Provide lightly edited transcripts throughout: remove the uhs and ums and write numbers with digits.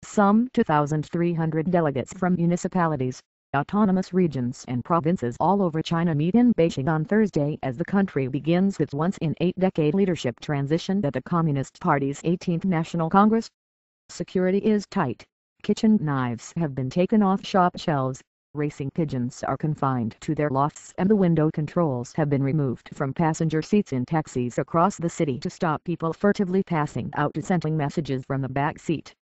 Some 2,300 delegates from municipalities, autonomous regions and provinces all over China meet in Beijing on Thursday as the country begins its once-in-8-decade leadership transition at the Communist Party's 18th National Congress. Security is tight. Kitchen knives have been taken off shop shelves, racing pigeons are confined to their lofts, and the window controls have been removed from passenger seats in taxis across the city to stop people furtively passing out and sending messages from the back seat.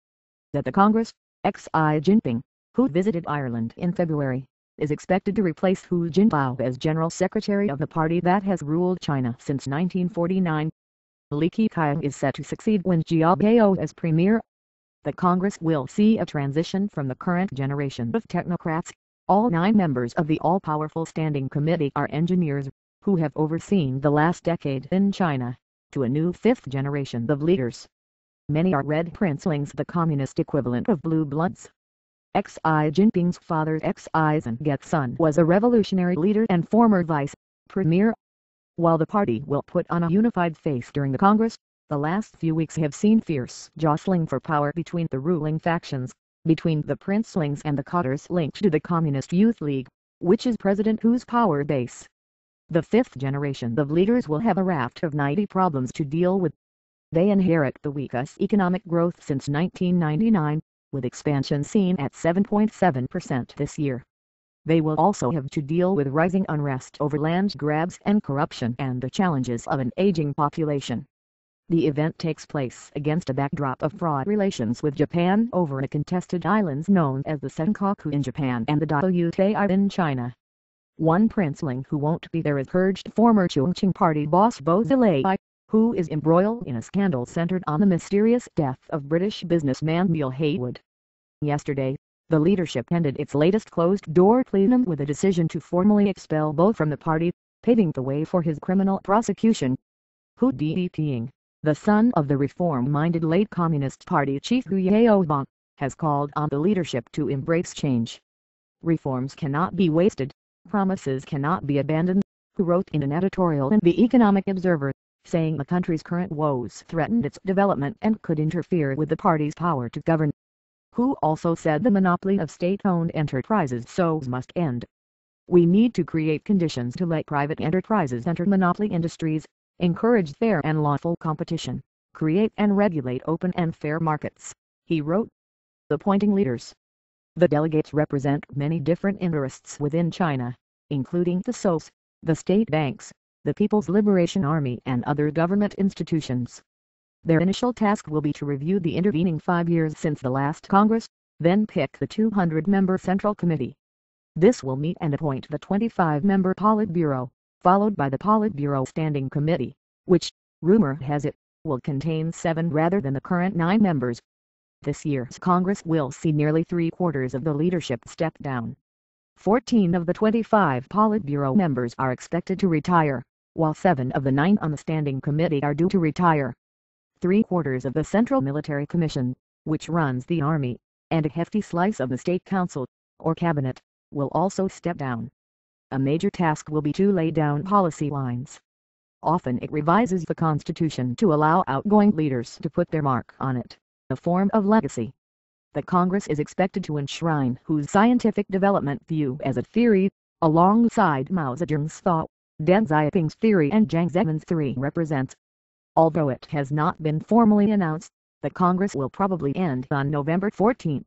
At the Congress, Xi Jinping, who visited Ireland in February, is expected to replace Hu Jintao as General Secretary of the party that has ruled China since 1949. Li Keqiang is set to succeed Wen Jiabao as Premier. The Congress will see a transition from the current generation of technocrats. All 9 members of the all-powerful Standing Committee are engineers, who have overseen the last decade in China, to a new 5th generation of leaders. Many are red princelings, the communist equivalent of blue bloods. Xi Jinping's father Xi Zhang's son was a revolutionary leader and former vice premier. While the party will put on a unified face during the Congress, the last few weeks have seen fierce jostling for power between the ruling factions, between the princelings and the cotters linked to the Communist Youth League, which is President Hu's power base. The 5th generation of leaders will have a raft of knotty problems to deal with. They inherit the weakest economic growth since 1999, with expansion seen at 7.7% this year. They will also have to deal with rising unrest over land grabs and corruption and the challenges of an aging population. The event takes place against a backdrop of fraught relations with Japan over the contested islands known as the Senkaku in Japan and the Diaoyutai in China. One princeling who won't be there is purged former Chongqing Party boss Bo Xilai, who is embroiled in a scandal centered on the mysterious death of British businessman Neil Haywood. Yesterday, the leadership ended its latest closed-door plenum with a decision to formally expel Bo from the party, paving the way for his criminal prosecution. Hu Deping, the son of the reform-minded late Communist Party chief Hu Yaobang, has called on the leadership to embrace change. Reforms cannot be wasted, promises cannot be abandoned, Hu wrote in an editorial in the Economic Observer, saying the country's current woes threatened its development and could interfere with the party's power to govern. Hu also said the monopoly of state-owned enterprises must end. We need to create conditions to let private enterprises enter monopoly industries, encourage fair and lawful competition, create and regulate open and fair markets, he wrote. Appointing leaders. The delegates represent many different interests within China, including the SOS, the state banks, the People's Liberation Army and other government institutions. Their initial task will be to review the intervening 5 years since the last Congress, then pick the 200-member Central Committee. This will meet and appoint the 25-member Politburo, followed by the Politburo Standing Committee, which, rumor has it, will contain 7 rather than the current 9 members. This year's Congress will see nearly 3/4 of the leadership step down. 14 of the 25 Politburo members are expected to retire, while 7 of the 9 on the Standing Committee are due to retire. 3/4 of the Central Military Commission, which runs the Army, and a hefty slice of the State Council, or Cabinet, will also step down. A major task will be to lay down policy lines. Often it revises the Constitution to allow outgoing leaders to put their mark on it, a form of legacy. The Congress is expected to enshrine Hu's scientific development view as a theory, alongside Mao Zedong's thought, Deng Xiaoping's theory and Jiang Zemin's theory represents. Although it has not been formally announced, the Congress will probably end on November 14.